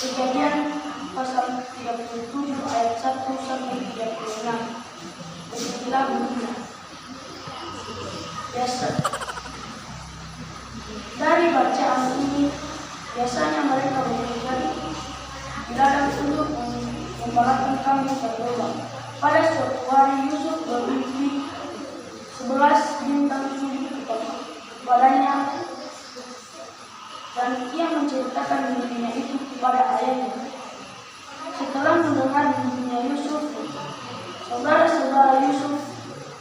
Kejadian pasal 37 ayat 1 sampai 36. Begitulah bunyinya. Dari bacaan ini, biasanya mereka berbeda di ladang untuk membalakan kambing dan domba. Pada suatu hari Yusuf bermimpi 11 bintang sujud kepadanya, dan ia menceritakan mimpinya itu kepada ayahnya. Setelah mendengar mimpinya Yusuf, saudara-saudara Yusuf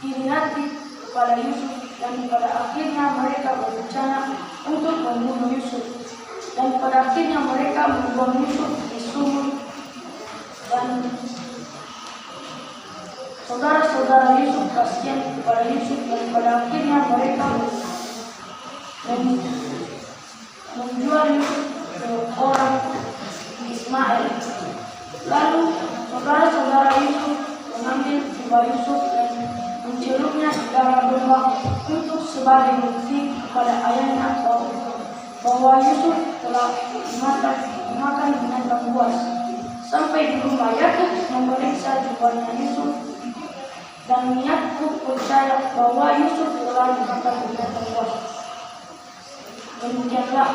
iri hati kepada Yusuf, dan pada akhirnya mereka berencana untuk membunuh Yusuf. Dan pada akhirnya mereka membuang Yusuf di sumur, dan saudara-saudara Yusuf kasihan kepada Yusuf, dan pada akhirnya mereka menjual Yusuf ke orang Ismail. Lalu saudara-saudara Yusuf mengambil jiwa Yusuf dan mencelupnya di dalam domba untuk sebagai bukti kepada ayahnya bahwa Yusuf telah dimakan binatang buas. Sampai di rumah, Yakub memeriksa jiwanya Yusuf, dan Yakub percaya bahwa Yusuf telah dimakan binatang buas. Demikianlah